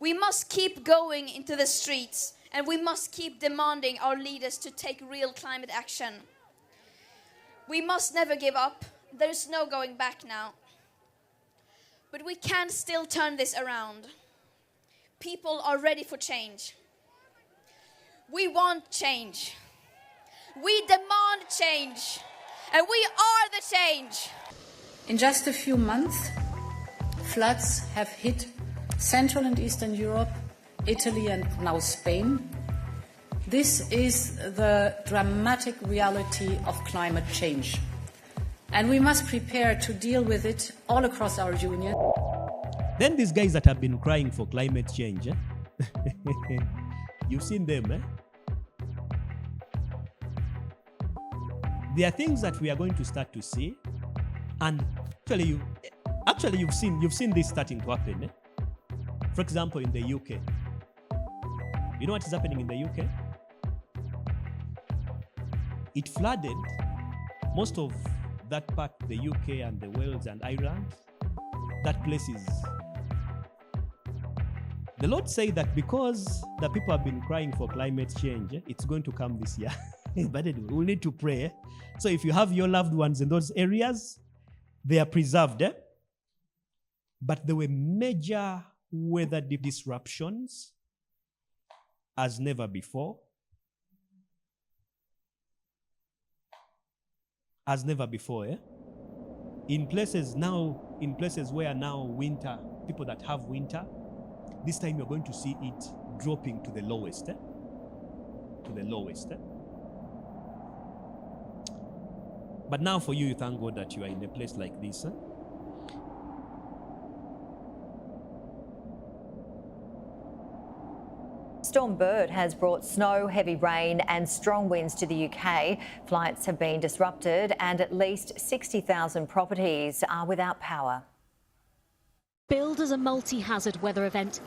We must keep going into the streets, and we must keep demanding our leaders to take real climate action. We must never give up. There's no going back now. But we can still turn this around. People are ready for change. We want change. We demand change. And we are the change. In just a few months, floods have hit Central and Eastern Europe, Italy and now Spain. This is the dramatic reality of climate change. And we must prepare to deal with it all across our union. Then these guys that have been crying for climate change, you've seen them, eh? There are things that we are going to start to see, and actually you've seen this starting to happen. Eh? For example, in the UK. You know what is happening in the UK? It flooded most of that part, the UK and the Wales and Ireland. That place is... The Lord said that because the people have been crying for climate change, it's going to come this year. But anyway, we'll need to pray. So if you have your loved ones in those areas, they are preserved. But there were major weather disruptions as never before. As never before, In places where now winter, people that have winter, this time you're going to see it dropping to the lowest. To the lowest. But now for you thank God that you are in a place like this. Storm Bird has brought snow, heavy rain and strong winds to the UK. Flights have been disrupted and at least 60,000 properties are without power. Billed as a multi-hazard weather event,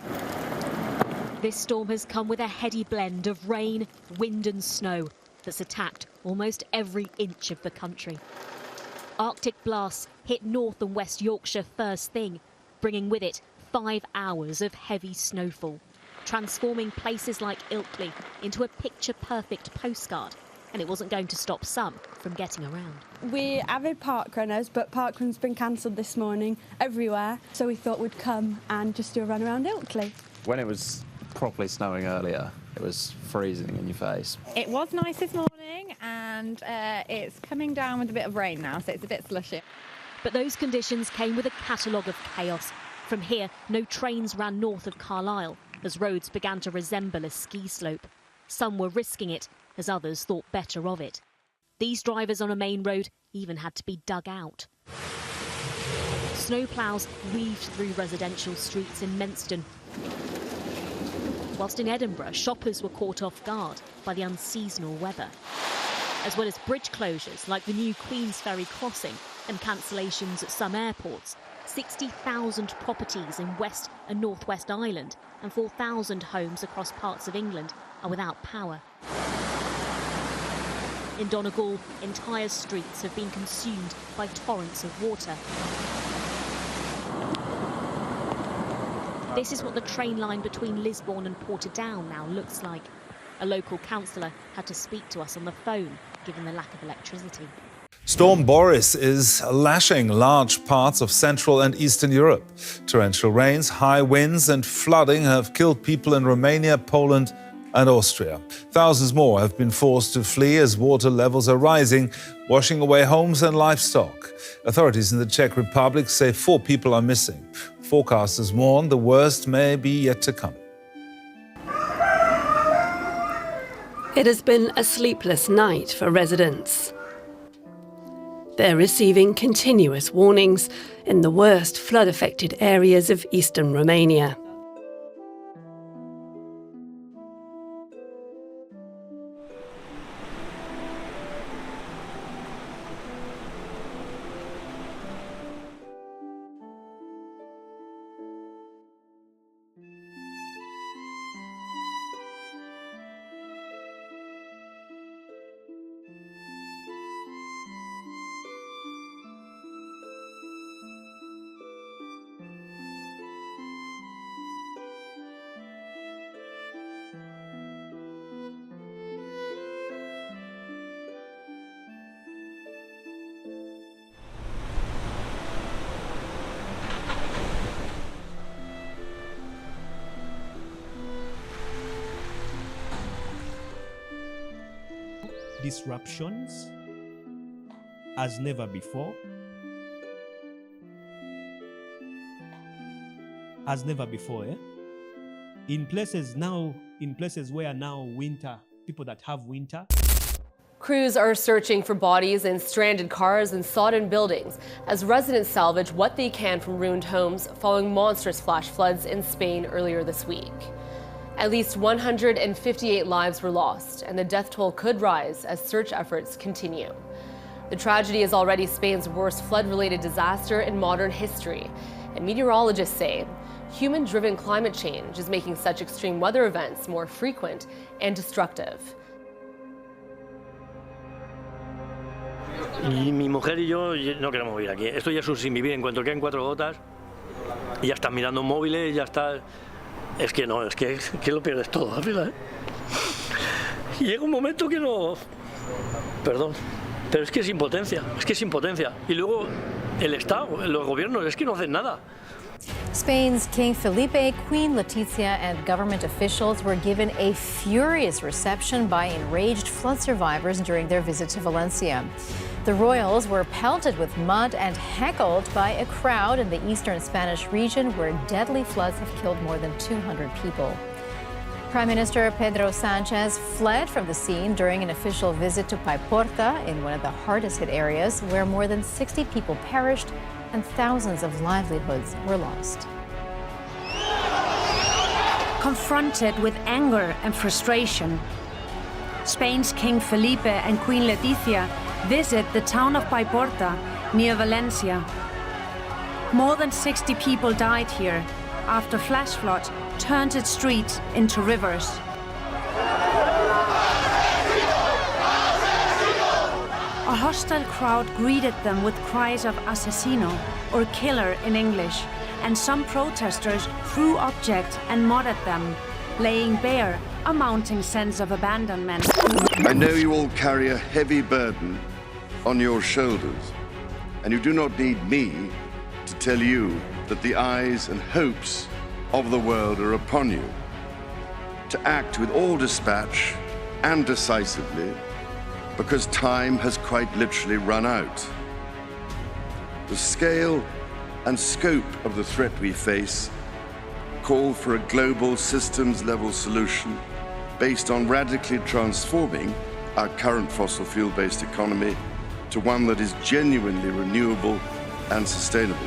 this storm has come with a heady blend of rain, wind and snow that's attacked almost every inch of the country. Arctic blasts hit North and West Yorkshire first thing, bringing with it 5 hours of heavy snowfall, transforming places like Ilkley into a picture-perfect postcard. And it wasn't going to stop some from getting around. We're avid park runners, but parkrun's been cancelled this morning everywhere, so we thought we'd come and just do a run around Ilkley. When it was properly snowing earlier, it was freezing in your face. It was nice this morning, and it's coming down with a bit of rain now, so it's a bit slushy. But those conditions came with a catalogue of chaos. From here, no trains ran north of Carlisle as roads began to resemble a ski slope. Some were risking it, as others thought better of it. These drivers on a main road even had to be dug out. Snowplows weaved through residential streets in Menston. Whilst in Edinburgh, shoppers were caught off guard by the unseasonal weather, as well as bridge closures like the new Queen's Ferry crossing and cancellations at some airports. 60,000 properties in West and North West Ireland and 4,000 homes across parts of England are without power. In Donegal, entire streets have been consumed by torrents of water. This is what the train line between Lisburn and Portadown now looks like. A local councillor had to speak to us on the phone, given the lack of electricity. Storm Boris is lashing large parts of Central and Eastern Europe. Torrential rains, high winds and flooding have killed people in Romania, Poland and Austria. Thousands more have been forced to flee as water levels are rising, washing away homes and livestock. Authorities in the Czech Republic say 4 people are missing. Forecasters warn the worst may be yet to come. It has been a sleepless night for residents. They're receiving continuous warnings in the worst flood-affected areas of eastern Romania. disruptions as never before. As never before, in places where now winter, people that have winter. Crews are searching for bodies in stranded cars and sodden buildings as residents salvage what they can from ruined homes following monstrous flash floods in Spain earlier this week. At least 158 lives were lost, and the death toll could rise as search efforts continue. The tragedy is already Spain's worst flood-related disaster in modern history, and meteorologists say human-driven climate change is making such extreme weather events more frequent and destructive. Y mi mujer y yo no queremos vivir aquí. Esto ya es un sin vivir. En cuanto queden 4 gotas, ya estás mirando móviles, ya estás... Es que no, es que lo pierdes todo, al final. Y llega un momento que no... Perdón, pero es que es impotencia, Y luego el Estado, los gobiernos, es que no hacen nada. Spain's King Felipe, Queen Letizia, and government officials were given a furious reception by enraged flood survivors during their visit to Valencia. The royals were pelted with mud and heckled by a crowd in the eastern Spanish region where deadly floods have killed more than 200 people. Prime Minister Pedro Sánchez fled from the scene during an official visit to Paiporta in one of the hardest hit areas where more than 60 people perished and thousands of livelihoods were lost. Confronted with anger and frustration, Spain's King Felipe and Queen Letizia visit the town of Paiporta near Valencia. More than 60 people died here after flash flood turned its streets into rivers. A hostile crowd greeted them with cries of asesino, or killer in English, and some protesters threw objects and mud at them, laying bare a mounting sense of abandonment. I know you all carry a heavy burden on your shoulders, and you do not need me to tell you that the eyes and hopes of the world are upon you. To act with all dispatch and decisively, because time has quite literally run out. The scale and scope of the threat we face call for a global systems-level solution based on radically transforming our current fossil fuel-based economy to one that is genuinely renewable and sustainable.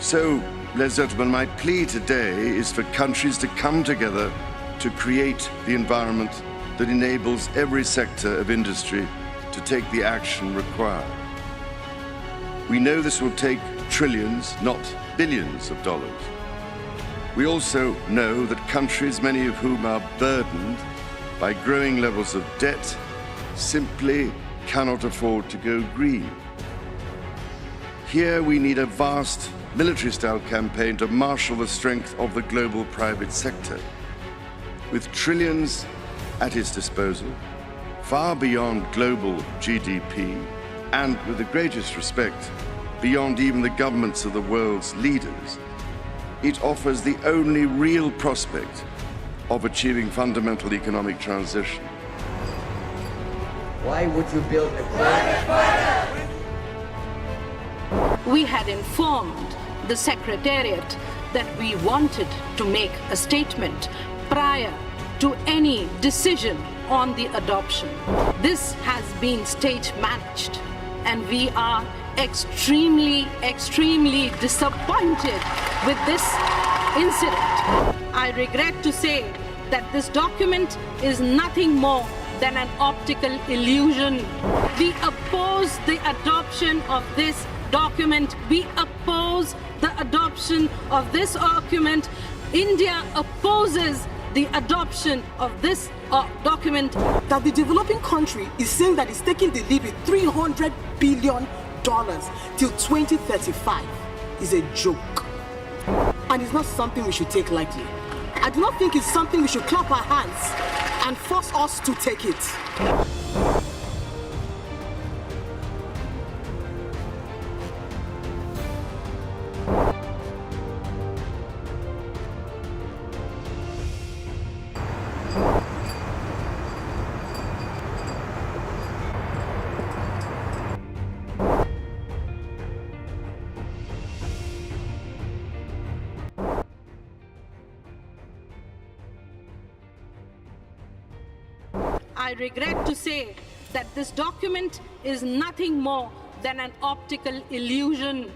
So, ladies and gentlemen, my plea today is for countries to come together to create the environment that enables every sector of industry to take the action required. We know this will take trillions, not billions of dollars. We also know that countries, many of whom are burdened by growing levels of debt, simply cannot afford to go green. Here we need a vast military-style campaign to marshal the strength of the global private sector. With trillions at its disposal, far beyond global GDP, and with the greatest respect, beyond even the governments of the world's leaders, it offers the only real prospect of achieving fundamental economic transition. Why would you build a climate? We had informed the Secretariat that we wanted to make a statement prior to any decision on the adoption. This has been state managed, and we are extremely disappointed with this incident. I regret to say that this document is nothing more than an optical illusion. We oppose the adoption of this document. We oppose the adoption of this document. India opposes the adoption of this document. That the developing country is saying that it's taking the lead with $300 billion till 2035 is a joke. And it's not something we should take lightly. I do not think it's something we should clap our hands and force us to take it. I regret to say that this document is nothing more than an optical illusion.